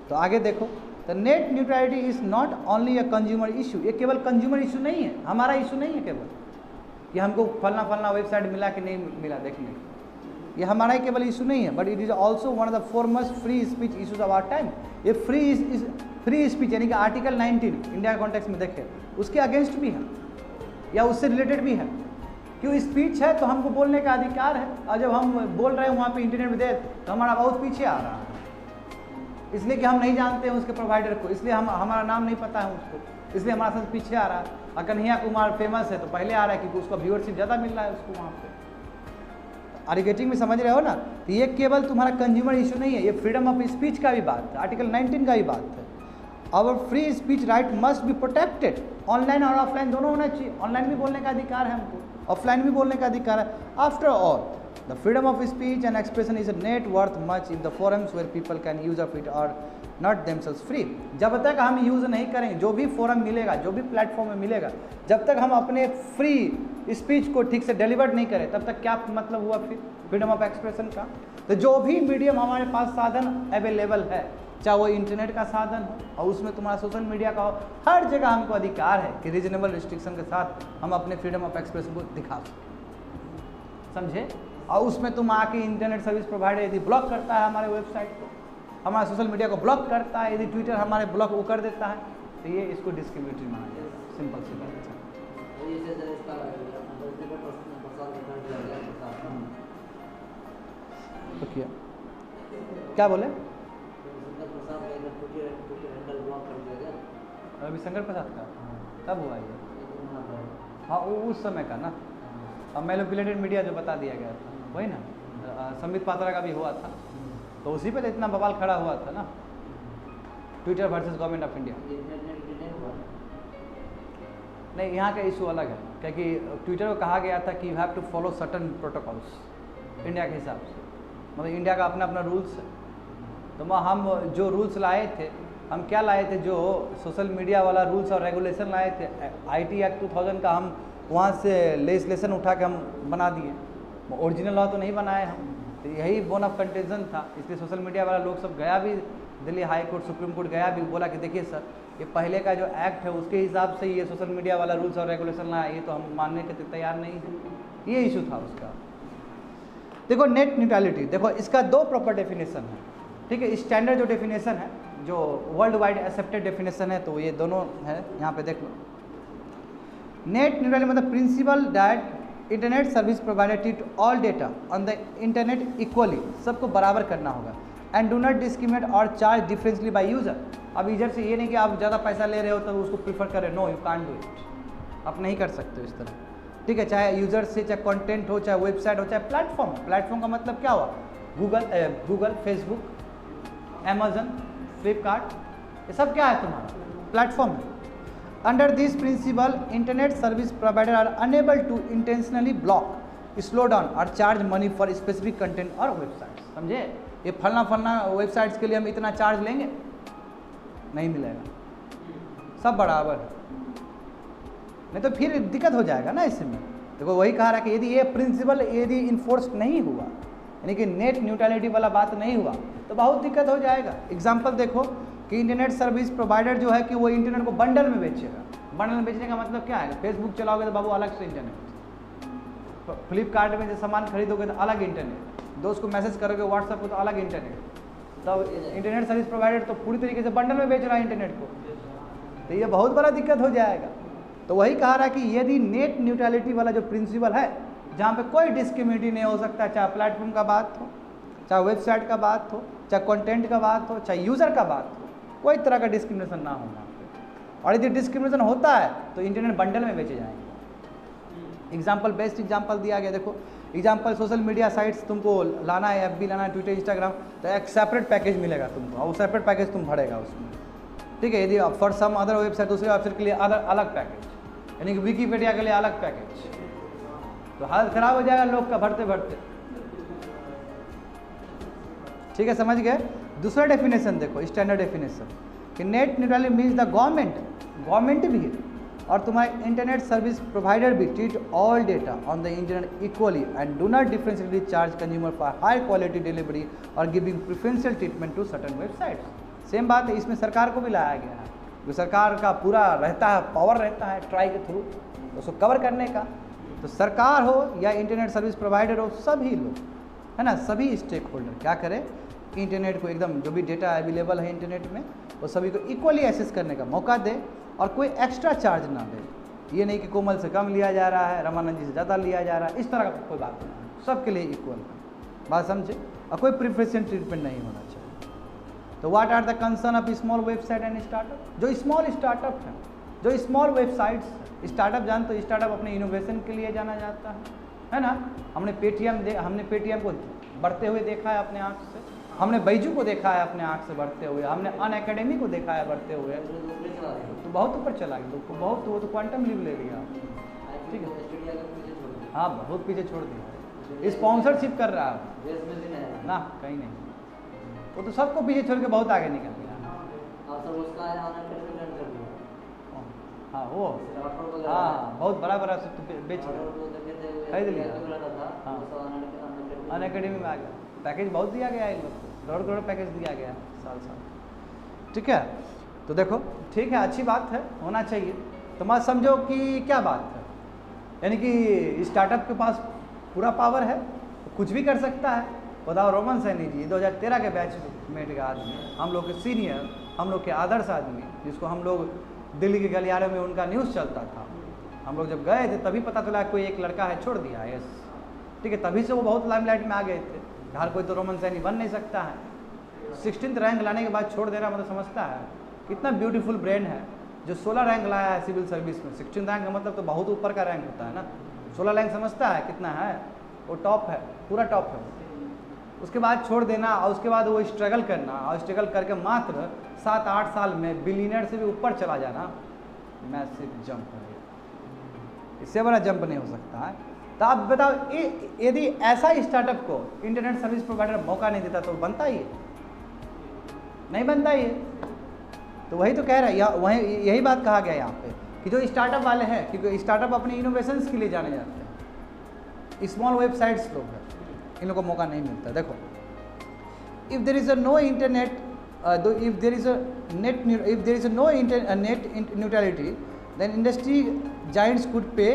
तो आगे देखो, तो net neutrality is not only a consumer issue. ये केवल कंज्यूमर इशू नहीं है, हमारा इशू नहीं है केवल कि हमको फलना वेबसाइट मिला कि नहीं मिला देखने को, ये हमारा ही केवल इशू नहीं है, but it is also one of the foremost free speech issues of our time. ये फ्री स्पीच यानी कि आर्टिकल 19 इंडिया के कॉन्टेक्स्ट में देखें उसके अगेंस्ट भी है। या उससे रिलेटेड भी है। क्यों स्पीच है तो हमको बोलने का अधिकार है, और जब हम बोल रहे हैं वहाँ पे इंटरनेट में दे तो हमारा बहुत पीछे आ रहा है, इसलिए कि हम नहीं जानते हैं उसके प्रोवाइडर को, इसलिए हमारा नाम नहीं पता है उसको, इसलिए हमारा सबसे पीछे आ रहा है। और कन्हैया कुमार फेमस है तो पहले आ रहा है क्योंकि उसका व्यूअरशिप ज़्यादा मिल रहा है उसको वहाँ पे। आर्गेटिंग में समझ रहे हो ना, तो ये केवल तुम्हारा कंज्यूमर इशू नहीं है, ये फ्रीडम ऑफ स्पीच का भी बात है, आर्टिकल 19 का भी बात है। Our free speech right must be protected, online और ऑफलाइन दोनों होना चाहिए। ऑनलाइन भी बोलने का अधिकार है हमको, ऑफलाइन भी बोलने का अधिकार है। After all the freedom of speech and expression is not worth much if the forums where people can use of it और नॉट देमसेल्व्स फ्री। जब तक हम यूज़ नहीं करेंगे, जो भी फोरम मिलेगा, जो भी प्लेटफॉर्म में मिलेगा, जब तक हम अपने फ्री स्पीच को ठीक से डिलीवर नहीं करें, तब तक क्या मतलब हुआ फिर फ्रीडम ऑफ एक्सप्रेशन का। तो जो भी मीडियम हमारे पास साधन अवेलेबल है, चाहे वो इंटरनेट का साधन हो और उसमें तुम्हारा सोशल मीडिया का हो, हर जगह हमको अधिकार है कि रीजनेबल रिस्ट्रिक्शन के साथ हम अपने फ्रीडम ऑफ एक्सप्रेशन को दिखा सकें, समझे। और उसमें तुम आके इंटरनेट सर्विस प्रोवाइडर यदि ब्लॉक करता है हमारे वेबसाइट को, हमारे सोशल मीडिया को ब्लॉक करता है, यदि ट्विटर हमारे ब्लॉक वो कर देता है, तो ये इसको डिस्क्रिमिनेटरी माना जाएगा। सिंपल सी बात है। तो क्या बोले रविशंकर प्रसाद का कब हुआ ये? हाँ वो उस समय का ना, अब मैनिपुलेटेड मीडिया जो बता दिया गया था वही ना, संबित पात्रा का भी हुआ था, तो उसी पे तो इतना बवाल खड़ा हुआ था ना, Twitter versus government of India. नहीं, यहाँ का इशू अलग है, क्योंकि ट्विटर को कहा गया था कि you have to follow certain protocols India के हिसाब से, मतलब इंडिया का अपना अपना रूल्स है। तो हम जो रूल्स लाए थे, हम क्या लाए थे, जो सोशल मीडिया वाला रूल्स और रेगुलेशन लाए थे, IT एक्ट 2000 का, हम वहाँ से लेजिस्लेशन उठा के हम बना दिए, ओरिजिनल लॉ तो नहीं बनाए हम। तो यही बोन ऑफ कंटेंशन था, इसलिए सोशल मीडिया वाला लोग सब गया भी, Delhi high court, supreme court गया भी, बोला कि देखिए सर, ये पहले का जो एक्ट है उसके हिसाब से ये सोशल मीडिया वाला रूल्स और रेगुलेशन लाया, ये तो हम मानने के तैयार नहीं है। ये इशू था उसका। देखो नेट न्यूट्रलिटी, देखो इसका दो प्रॉपर डेफिनेशन है, ठीक है। स्टैंडर्ड जो डेफिनेशन है, जो वर्ल्ड वाइड एक्सेप्टेड डेफिनेशन है, तो ये दोनों है, यहाँ पे देख लो। नेट न्यूट्रलिटी मतलब principal that internet service provider treat all data on the internet equally, सबको बराबर करना होगा, एंड डू नॉट डिस्क्रिमिनेट और चार्ज डिफरेंसली बाय यूजर। अब यूजर से ये नहीं कि आप ज़्यादा पैसा ले रहे हो तो उसको प्रीफर करें, no, you can't do it, आप नहीं कर सकते हो इस तरह, ठीक है। चाहे यूजर से, चाहे कंटेंट हो, चाहे वेबसाइट हो, चाहे प्लेटफॉर्म। प्लेटफॉर्म का मतलब क्या हुआ, गूगल, फेसबुक, अमेजन, फ्लिपकार्ट, ये सब क्या है तुम्हारा प्लेटफॉर्म है। Under this principle internet service provider are enable to intentionally block, slow down और charge money for specific content और वेबसाइट। समझे, ये फलना वेबसाइट्स के लिए हम इतना चार्ज लेंगे, नहीं मिलेगा, सब बराबर है, नहीं तो फिर दिक्कत हो जाएगा ना इसमें। देखो वही कहा रहा कि यदि ये प्रिंसिपल यदि इन्फोर्स नहीं हुआ, यानी कि नेट न्यूट्रलिटी वाला बात नहीं हुआ, तो बहुत दिक्कत हो जाएगा। एग्जाम्पल देखो कि इंटरनेट सर्विस प्रोवाइडर जो है कि वो इंटरनेट को बंडल में बेचेगा। बंडल में बेचने का मतलब क्या है, फेसबुक चलाओगे तो बाबू अलग से इंटरनेट, फ्लिपकार्ट में जो सामान खरीदोगे तो अलग इंटरनेट, दोस्त को मैसेज करोगे व्हाट्सएप को तो अलग इंटरनेट। तो इंटरनेट सर्विस प्रोवाइडर तो पूरी तरीके से बंडल में बेच रहा है इंटरनेट को, तो ये बहुत बड़ा दिक्कत हो जाएगा। तो वही कहा रहा कि यदि नेट न्यूट्रलिटी वाला जो प्रिंसिपल है, जहाँ पे कोई डिस्क्रिमिनेटी नहीं हो सकता, चाहे प्लेटफॉर्म का बात हो, चाहे वेबसाइट का बात हो, चाहे कंटेंट का बात हो, चाहे यूज़र का बात हो, कोई तरह का डिस्क्रिमिनेशन ना होना। और यदि डिस्क्रिमिनेशन होता है तो इंटरनेट बंडल में बेचे जाएंगे। एग्जाम्पल, बेस्ट एग्जाम्पल दिया गया, देखो एग्जाम्पल, सोशल मीडिया साइट्स तुमको लाना है, FB लाना है, ट्विटर, इंस्टाग्राम, तो एक सेपरेट पैकेज मिलेगा तुमको, और सेपरेट पैकेज तुम भरेगा उसमें, ठीक है। यदि फॉर सम अदर वेबसाइट, दूसरे वेबसाइट के लिए अलग पैकेज, यानी कि विकीपीडिया के लिए अलग पैकेज, तो हालत खराब हो जाएगा लोग का भरते भरते, ठीक है, समझ गए। दूसरा डेफिनेशन देखो, स्टैंडर्ड डेफिनेशन कि net neutrality means the government भी और तुम्हारे इंटरनेट सर्विस प्रोवाइडर भी treat all data on the internet equally and do not differentially charge consumer for high quality delivery और giving preferential treatment to certain websites. Same बात है, इसमें सरकार को भी लाया गया है, जो सरकार का पूरा रहता है, पावर रहता है ट्राई के थ्रू उसको कवर करने का। तो सरकार हो या इंटरनेट सर्विस प्रोवाइडर हो, सभी लोग है ना, सभी स्टेक होल्डर क्या करें, इंटरनेट को एकदम जो भी डेटा अवेलेबल है इंटरनेट में वो सभी को इक्वली एक्सेस करने का मौका दे और कोई एक्स्ट्रा चार्ज ना दे। ये नहीं कि कोमल से कम लिया जा रहा है, रामानंद जी से ज़्यादा लिया जा रहा है, इस तरह का कोई बात नहीं है, सबके लिए इक्वल है, बात समझे, और कोई प्रिफरेंशियल ट्रीटमेंट नहीं होना चाहिए। तो what are the concern of small website and startup? जो स्मॉल स्टार्टअप है, जो स्मॉल वेबसाइट्स, स्टार्टअप जानते हो, स्टार्टअप अपने इनोवेशन के लिए जाना जाता है ना। हमने पेटीएम को बढ़ते हुए देखा है अपने आँख से, हमने बैजू को देखा है अपने आँख से बढ़ते हुए, हमने अनअकैडमी को देखा है बढ़ते हुए, तो बहुत ऊपर चला गया, तो बहुत, वो तो क्वांटम लीप ले लिया, ठीक है, हाँ बहुत पीछे छोड़ दिया, स्पॉन्सरशिप कर रहा है ना, कहीं नहीं, वो तो सबको पीछे छोड़ के बहुत आगे निकल गया। हाँ वो, हाँ बहुत बड़ा बड़ा से तो बेच खरीद लिया, हाँ अनअकैडमी में आ गया, पैकेज बहुत दिया गया है इन लोग को, करोड़ पैकेज दिया गया साल, ठीक है। तो देखो ठीक है, अच्छी बात है, होना चाहिए। तो मत समझो कि क्या बात है, यानी कि स्टार्टअप के पास पूरा पावर है, कुछ भी कर सकता है। बताओ, रोमन सैनी जी 2013 के बैचमेट के आदमी, हम लोग के सीनियर, हम लोग के आदर्श आदमी, जिसको हम लोग दिल्ली के गलियारे में उनका न्यूज़ चलता था, हम लोग जब गए थे तभी पता चला कोई एक लड़का है छोड़ दिया है, ठीक है, तभी से वो बहुत लाइमलाइट में आ गए थे। हर कोई तो रोमन सैनी बन नहीं सकता है, 16th रैंक लाने के बाद छोड़ देना मतलब समझता है कितना ब्यूटीफुल ब्रेन है जो 16 रैंक लाया है सिविल सर्विस में। 16 रैंक का मतलब तो बहुत ऊपर का रैंक होता है ना, 16 रैंक समझता है कितना है, वो टॉप है, पूरा टॉप है। उसके बाद छोड़ देना और उसके बाद वो स्ट्रगल करना, और स्ट्रगल करके मात्र 7-8 साल में बिलियनर से भी ऊपर चला जाना, मैसिव जंप है, इससे बड़ा जंप नहीं हो सकता है। तो आप बताओ, यदि ऐसा स्टार्टअप को इंटरनेट सर्विस प्रोवाइडर मौका नहीं देता तो बनता ही नहीं बनता ही। तो वही तो कह रहा है, वही यही बात कहा गया यहाँ पे कि जो स्टार्टअप वाले हैं, क्योंकि स्टार्टअप अपने इनोवेशंस के लिए जाने जाते हैं, स्मॉल वेबसाइट्स लोग हैं, इन लोगों को मौका नहीं मिलता। देखो, if there is a no internet, if there is a no net neutrality, then industry giants could pay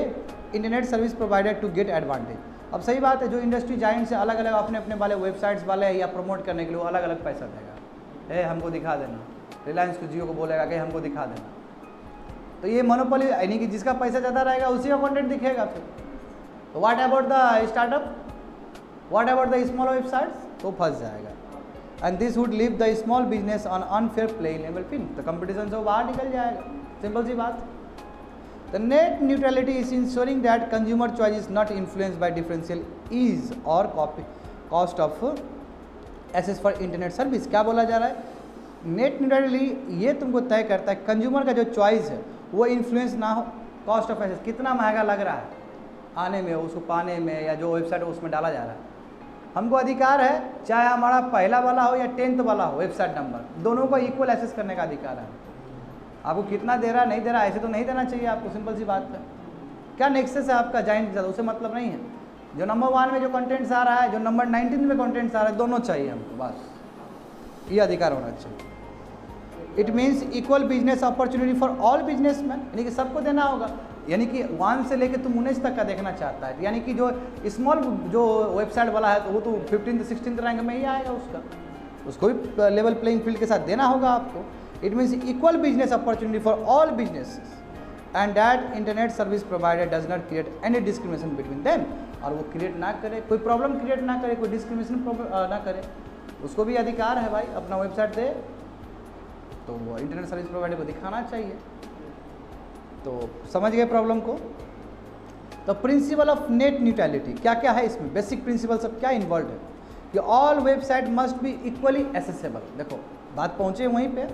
internet service provider to get advantage। अब सही बात है, जो इंडस्ट्री जाइंट्स है अलग अलग अपने अपने वाले वेबसाइट्स वाले या प्रमोट करने के लिए अलग अलग पैसा देगा, है हमको दिखा देना, रिलायंस को जियो को बोलेगा कि हमको दिखा देना, तो ये मोनोपोली, यानी कि जिसका पैसा ज़्यादा रहेगा उसी का कंटेंट दिखेगा फिर। तो what about the startup, what about the small websites, तो फंस जाएगा। And this would leave the small business on unfair play level field, तो कंपटीशन से वो बाहर निकल जाएगा, सिंपल सी बात। The net neutrality is ensuring that consumer choice is not influenced by differential ease और cost of access for internet service. क्या बोला जा रहा है, नेट न्यूट्रलिटी ये तुमको तय करता है कंज्यूमर का जो चॉइस है वो इन्फ्लुएंस ना हो कॉस्ट ऑफ एक्सेस, कितना महंगा लग रहा है आने में, उसको पाने में, या जो वेबसाइट उसमें डाला जा रहा है। हमको अधिकार है, चाहे हमारा पहला वाला हो या 10th वाला हो वेबसाइट नंबर, दोनों को इक्वल एक्सेस करने का अधिकार है। आपको कितना दे रहा है नहीं दे रहा, ऐसे तो नहीं देना चाहिए आपको, सिंपल सी बात है। क्या नेक्सस है आपका जाइंट के साथ, उससे मतलब नहीं है। जो नंबर 1 में जो कंटेंट्स आ रहा है, जो नंबर 19 में कंटेंट्स आ रहा है, दोनों चाहिए हमको, बस ये अधिकार होना चाहिए। It means equal business opportunity for all businessman, यानी कि सबको देना होगा, यानी कि 1 से लेकर तुम 19 तक का देखना चाहता है, यानी कि जो स्मॉल जो वेबसाइट वाला है तो वो तो 15th 16th रैंक में ही आएगा, उसको भी लेवल प्लेइंग फील्ड के साथ देना होगा आपको। It means equal business opportunity for all businesses and that internet service provider does not create any discrimination between them, और वो क्रिएट ना करे, कोई प्रॉब्लम क्रिएट ना करे, कोई डिस्क्रिमिनेशन ना करे, उसको भी अधिकार है भाई अपना वेबसाइट दे, तो वो इंटरनेट सर्विस प्रोवाइडर को दिखाना चाहिए। तो समझ गए प्रॉब्लम को। तो प्रिंसिपल ऑफ नेट न्यूट्रलिटी क्या क्या है इसमें, बेसिक प्रिंसिपल सब क्या इन्वॉल्व है कि all website must be equally accessible. देखो बात पहुँचे वहीं पे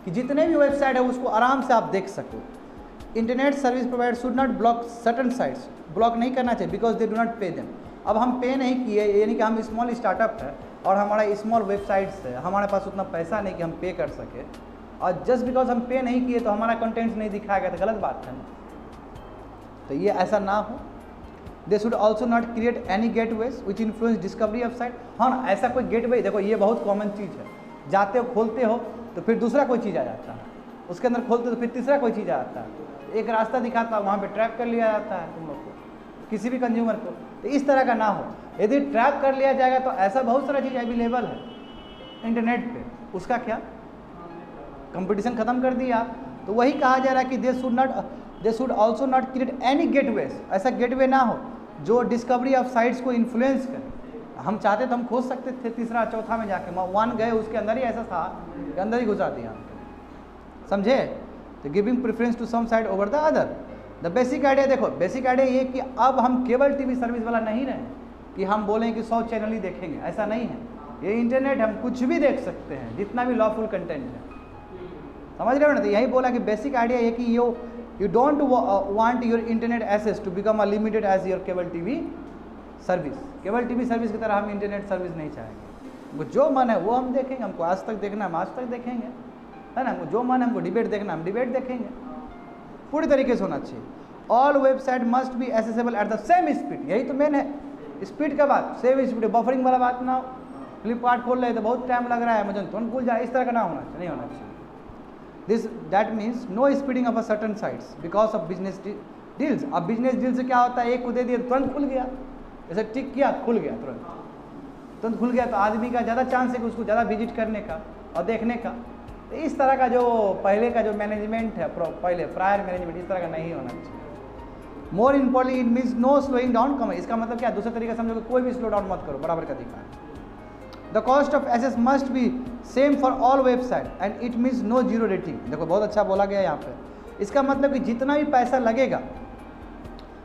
कि जितने भी वेबसाइट है उसको आराम से आप देख सको। Internet service provider should not block certain sites, block नहीं करना चाहिए because they do not pay them. अब हम पे नहीं किए, यानी कि हम स्मॉल स्टार्टअप है और हमारा स्मॉल वेबसाइट्स है, हमारे पास उतना पैसा नहीं कि हम पे कर सके, और जस्ट बिकॉज हम पे नहीं किए तो हमारा कंटेंट नहीं दिखाया गया, तो गलत बात है ना। तो ये ऐसा ना हो। They should also not create any gateways which influence discovery of site. हाँ, ऐसा कोई गेटवे, देखो ये बहुत कॉमन चीज़ है, जाते हो खोलते हो तो फिर दूसरा कोई चीज़ आ जाता है, उसके अंदर खोलते हो तो फिर तीसरा कोई चीज़ आ जाता है, एक रास्ता दिखाता है वहाँ पे ट्रैप कर लिया जाता है तुम लोग को, किसी भी कंज्यूमर को। तो इस तरह का ना हो। यदि ट्रैप कर लिया जाएगा तो ऐसा बहुत सारा चीज़ अवेलेबल है इंटरनेट पे, उसका क्या, कंपटीशन ख़त्म कर दिया। तो वही कहा जा रहा है कि they should not they should also not create any gateways, ऐसा गेटवे ना हो जो डिस्कवरी ऑफ साइट्स को इन्फ्लुएंस करे। हम चाहते तो हम खोज सकते थे तीसरा चौथा में जाके, 1 गए उसके अंदर ही ऐसा था कि अंदर ही घुसा दिया हमको, समझे। तो giving preference to some side over the other. The basic idea देखो, बेसिक आइडिया ये कि अब हम केबल टीवी सर्विस वाला नहीं रहे कि हम बोलें कि 100 चैनल ही देखेंगे, ऐसा नहीं है। ये इंटरनेट हम कुछ भी देख सकते हैं, जितना भी लॉफुल कंटेंट है, समझ रहे हो ना। तो यही बोला कि बेसिक आइडिया ये कि you don't want your internet access to become a limited as your cable TV service. Cable TV service की तरह हम इंटरनेट सर्विस नहीं चाहेंगे। हमको जो मन है वो हम देखेंगे, हमको आज तक देखना हम आज तक देखेंगे, है ना। हमको जो मन है, हमको डिबेट देखना हम डिबेट देखेंगे, पूरी तरीके से होना चाहिए। All website must be accessible at the same speed, यही तो मेन है, स्पीड का बात, सेम स्पीड, बफरिंग वाला बात ना हो। फ्लिपकार्ट खोल रहे तो बहुत टाइम लग रहा है, अमेजन तुरंत खुल जाए, इस तरह का ना होना चाहिए, नहीं होना चाहिए। That means no speeding of a certain sites because of business deals. अब बिजनेस डील से क्या होता है, एक को दे दिया तुरंत खुल गया, जैसे टिक किया खुल गया, तुरंत खुल गया, तो आदमी का ज़्यादा चांस है कि उसको ज़्यादा विजिट करने का और देखने का। तो इस तरह का जो पहले का जो मैनेजमेंट है, पहले प्रायर मैनेजमेंट, इस तरह का नहीं होना चाहिए। More importantly it means no slowing down कम। इसका मतलब क्या, दूसरे तरीके से समझो, कोई भी स्लो डाउन मत करो, बराबर का अधिकार। The cost of access must be same for all website and it means no zero rating. देखो बहुत अच्छा बोला गया यहाँ पे। इसका मतलब कि जितना भी पैसा लगेगा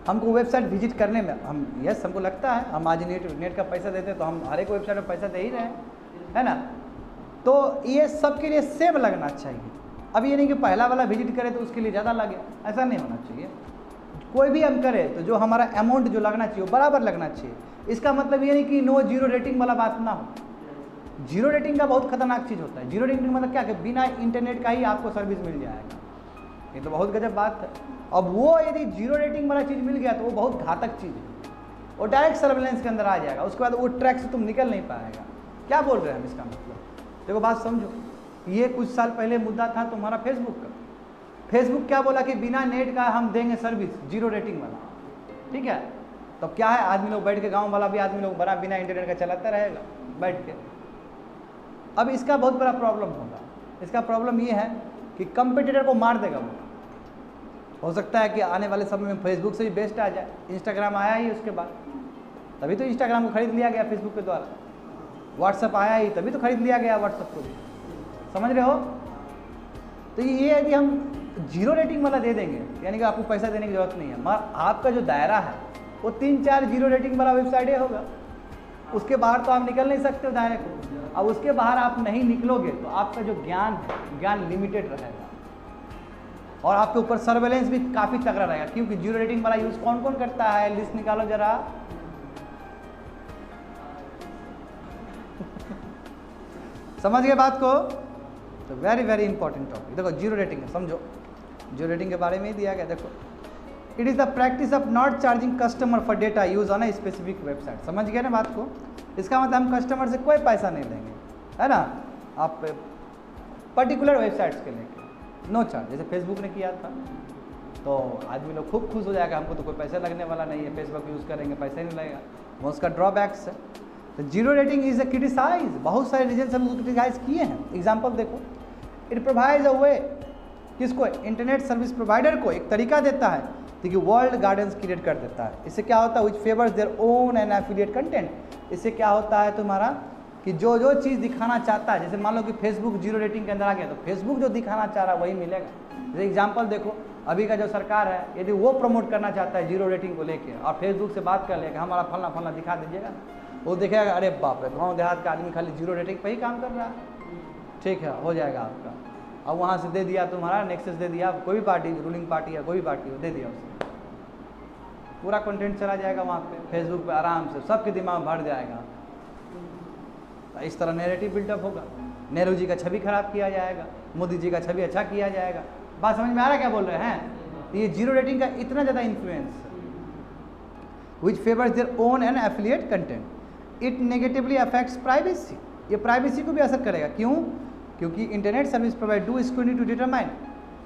हमको वेबसाइट विजिट करने में, हम यस हमको लगता है हम आज नेट का पैसा देते हैं तो हम हर एक वेबसाइट में पैसा दे ही रहे हैं, है ना। तो ये सबके लिए सेम लगना चाहिए। अब ये नहीं कि पहला वाला विजिट करे तो उसके लिए ज़्यादा लगे, ऐसा नहीं होना चाहिए। कोई भी हम करें तो जो हमारा अमाउंट जो लगना चाहिए वो बराबर लगना चाहिए। इसका मतलब ये नहीं कि नो जीरो रेटिंग वाला बात ना हो। जीरो रेटिंग का बहुत खतरनाक चीज़ होता है। जीरो रेटिंग मतलब क्या, कि बिना इंटरनेट का ही आपको सर्विस मिल जाएगा, ये तो बहुत गजब बात है। अब वो यदि जीरो रेटिंग वाला चीज़ मिल गया तो वो बहुत घातक चीज़ है, वो डायरेक्ट सर्वेलेंस के अंदर आ जाएगा, उसके बाद वो ट्रैक से तुम निकल नहीं पाएगा। क्या बोल रहे हैं हम, इसका मतलब देखो बात समझो। ये कुछ साल पहले मुद्दा था तुम्हारा फेसबुक का। फेसबुक क्या बोला कि बिना नेट का हम देंगे सर्विस, जीरो रेटिंग वाला, ठीक है। तो क्या है, आदमी लोग बैठ के, गांव वाला भी आदमी लोग बना बिना इंटरनेट का चलाता रहेगा बैठ के। अब इसका बहुत बड़ा प्रॉब्लम होगा। इसका प्रॉब्लम ये है कि कंपटीटर को मार देगा वो। हो सकता है कि आने वाले समय में फेसबुक से भी बेस्ट आ जाए। इंस्टाग्राम आया ही उसके बाद, तभी तो इंस्टाग्राम को खरीद लिया गया फेसबुक के द्वारा। व्हाट्सएप आया ही तभी तो खरीद लिया गया व्हाट्सएप को भी, समझ रहे हो। तो ये यदि हम जीरो रेटिंग वाला दे देंगे, यानी कि आपको पैसा देने की जरूरत नहीं है, मगर आपका जो दायरा है वो 3-4 जीरो रेटिंग वाला वेबसाइट होगा, उसके बाहर तो आप निकल नहीं सकते हो दायरे को। अब उसके बाहर आप नहीं निकलोगे तो आपका जो ज्ञान है, ज्ञान लिमिटेड रहेगा और आपके ऊपर सर्वेलेंस भी काफ़ी तगड़ा रहेगा। क्योंकि जीरो रेटिंग वाला यूज़ कौन कौन करता है, लिस्ट निकालो जरा। समझ गए बात को। तो वेरी वेरी इंपॉर्टेंट टॉपिक। देखो जीरो रेटिंग है, समझो जीरो रेटिंग के बारे में ही दिया गया। देखो, it is the practice of not charging customer for data use on a specific website. समझ गए ना बात को। इसका मतलब हम कस्टमर से कोई पैसा नहीं लेंगे, है ना, आप पर्टिकुलर वेबसाइट्स के लेके नो चार्ज। जैसे फेसबुक ने किया था, तो आदमी लोग खूब खुश हो जाएगा, हमको तो कोई पैसा लगने वाला नहीं है, फेसबुक यूज़ करेंगे पैसा ही नहीं लगेगा। वो उसका ड्रॉबैक्स है। तो zero rating is a criticise, बहुत सारे रीजन हम क्रिटिसाइज किए हैं। एग्जाम्पल देखो, इट प्रोवाइड्स अ वे, किसको, इंटरनेट सर्विस प्रोवाइडर को एक तरीका देता है, देखिए वर्ल्ड गार्डन्स क्रिएट कर देता है। इससे क्या होता है, विच favours their own and affiliate content. इससे क्या होता है तुम्हारा कि जो जो चीज़ दिखाना चाहता है, जैसे मान लो कि फेसबुक जीरो रेटिंग के अंदर आ गया तो फेसबुक जो दिखाना चाह रहा है वही मिलेगा। जैसे एग्जांपल देखो, अभी का जो सरकार है, यदि वो प्रमोट करना चाहता है जीरो रेटिंग को लेके और फेसबुक से बात कर लेगा हमारा फलना फलना दिखा दीजिएगा, वो देखेगा अरे बाप रे, गाँव देहात का आदमी खाली जीरो रेटिंग पर ही काम कर रहा है, ठीक है हो जाएगा आपका। अब वहाँ से दे दिया तुम्हारा नेक्सस दे दिया, कोई भी पार्टी, रूलिंग पार्टी या कोई भी पार्टी हो, दे दिया उसने, पूरा कंटेंट चला जाएगा वहाँ पे फेसबुक पे आराम से, सबके दिमाग भर जाएगा। इस तरह नैरेटिव बिल्डअप होगा, नेहरू जी का छवि खराब किया जाएगा, मोदी जी का छवि अच्छा किया जाएगा। बात समझ में आ रहा है क्या बोल रहे हैं। ये जीरो रेटिंग का इतना ज़्यादा influence, which favours their own and affiliate content, it negatively affects privacy. ये प्राइवेसी को भी असर करेगा। क्यों? क्योंकि internet service provide do scrutiny to determine,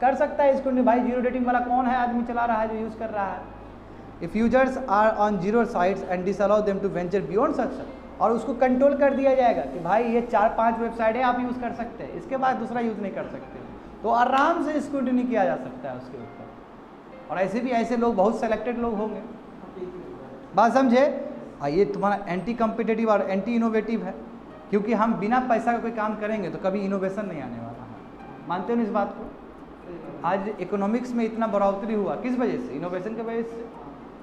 कर सकता है स्क्रूटनी, भाई जीरो रेटिंग वाला कौन है आदमी चला रहा है जो यूज़ कर रहा है। If users are on zero sites and disallow them to venture beyond such, और उसको कंट्रोल कर दिया जाएगा कि भाई ये 4-5 वेबसाइट है आप यूज़ कर सकते हैं, इसके बाद दूसरा यूज़ नहीं कर सकते, तो आराम से स्क्रूटनी किया जा सकता है उसके ऊपर। और ऐसे भी ऐसे लोग बहुत सेलेक्टेड लोग होंगे। बात समझे? ये तुम्हारा एंटी कॉम्पिटिटिव और एंटी इनोवेटिव है, क्योंकि हम बिना पैसा का कोई काम करेंगे तो कभी इनोवेशन नहीं आने वाला है। मानते हो ना इस बात को? आज इकोनॉमिक्स में इतना बढ़ोतरी हुआ किस वजह से? इनोवेशन की वजह से।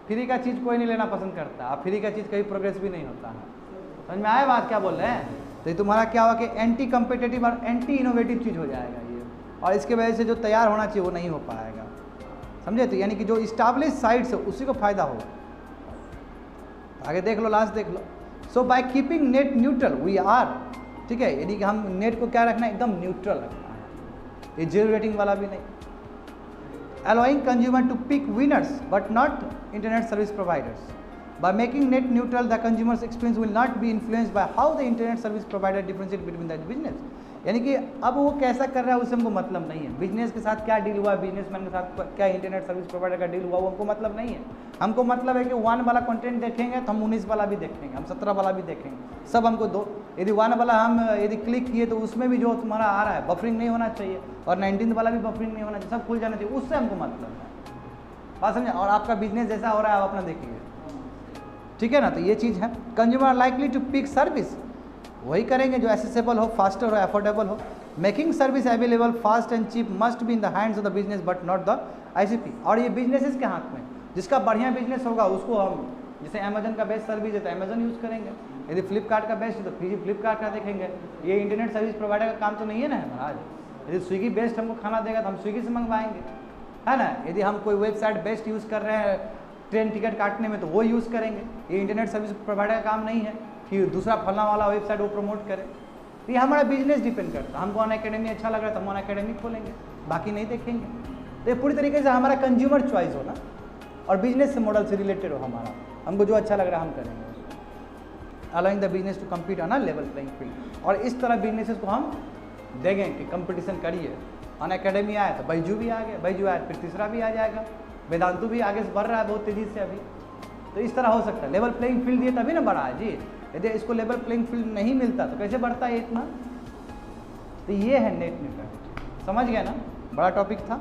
फ्री का चीज़ कोई नहीं लेना पसंद करता, अब फ्री का चीज़ कभी प्रोग्रेस भी नहीं होता है। समझ में आया बात क्या बोल रहे हैं? तो ये तुम्हारा क्या हुआ कि एंटी कॉम्पिटिटिव और एंटी इनोवेटिव चीज़ हो जाएगा ये, और इसके वजह से जो तैयार होना चाहिए वो नहीं हो पाएगा। समझे? तो यानी कि जो इस्टाब्लिश साइट्स है उसी को फायदा होगा। आगे देख लो, लास्ट देख लो। So by keeping net neutral we are, ठीक है, यानी कि हम नेट को क्या रखना है? एकदम न्यूट्रल रखना है, ये जीरो रेटिंग वाला भी नहीं। allowing consumer to pick winners but not internet service providers. By making net neutral, the consumer's experience will not be influenced by how the internet service provider differentiate between that business. यानी कि अब वो कैसा कर रहा है उससे हमको मतलब नहीं है। बिजनेस के साथ क्या डील हुआ, बिजनेसमैन के साथ क्या इंटरनेट सर्विस प्रोवाइडर का डील हुआ, वो हमको मतलब नहीं है। हमको मतलब है कि 1 वाला कंटेंट देखेंगे तो हम 19 वाला भी देखेंगे, हम 17 वाला भी देखेंगे, सब हमको दो। यदि 1 वाला हम यदि क्लिक किए तो उसमें भी जो तुम्हारा आ रहा है बफरिंग नहीं होना चाहिए, और 19 वाला भी बफरिंग नहीं होना चाहिए, सब खुल जाना चाहिए, उससे हमको मतलब है। बात समझे? और आपका बिजनेस जैसा हो रहा है आप अपना देखिए, ठीक है ना? तो ये चीज़ है। Consumer likely to pick service, वही करेंगे जो एसेसेबल हो, फास्टर हो, अफोर्डेबल हो। Making service available fast and cheap must be in the hands of the business but not the ICP। और ये बिजनेसेस के हाथ में, जिसका बढ़िया बिजनेस होगा उसको हम, जैसे अमेजन का बेस्ट सर्विस है तो अमेजन यूज़ करेंगे, यदि फ्लिपकार्ट का बेस्ट है तो फिर फ्लिपकार्ट का देखेंगे। ये इंटरनेट सर्विस प्रोवाइडर का काम तो नहीं है ना महाराज। यदि स्विगी बेस्ट हमको खाना देगा तो हम स्विगी से मंगवाएंगे, है ना? यदि हम कोई वेबसाइट बेस्ट यूज़ कर रहे हैं ट्रेन टिकट काटने में तो वो यूज़ करेंगे। ये इंटरनेट सर्विस प्रोवाइडर का काम नहीं है कि दूसरा फलना वाला वेबसाइट वो प्रमोट करे। ये हमारा बिजनेस डिपेंड करता है। हमको अनअकैडमी अच्छा लग रहा है तो हम अनअकैडमी खोलेंगे, बाकी नहीं देखेंगे। तो ये पूरी तरीके से हमारा कंज्यूमर चॉइस हो ना, और बिजनेस से मॉडल से रिलेटेड हो हमारा, हमको जो अच्छा लग रहा है हम करेंगे। Allowing the business to compete on a level playing field. और इस तरह बिजनेसेस को हम देंगे कि कंपटीशन करिए। अनअकैडमी आया तो बैजू भी आ गया, बैजू आया फिर तीसरा भी आ जाएगा, वेदांतु भी आगे से बढ़ रहा है बहुत तेज़ी से अभी। तो इस तरह हो सकता है। लेवल प्लेइंग फील्ड दिए तभी ना बढ़ा है जी। यदि इसको लेवल प्लेइंग फील्ड नहीं मिलता तो कैसे बढ़ता है इतना? तो ये है नेट न्यूट्रलिटी। समझ गया ना? बड़ा टॉपिक था।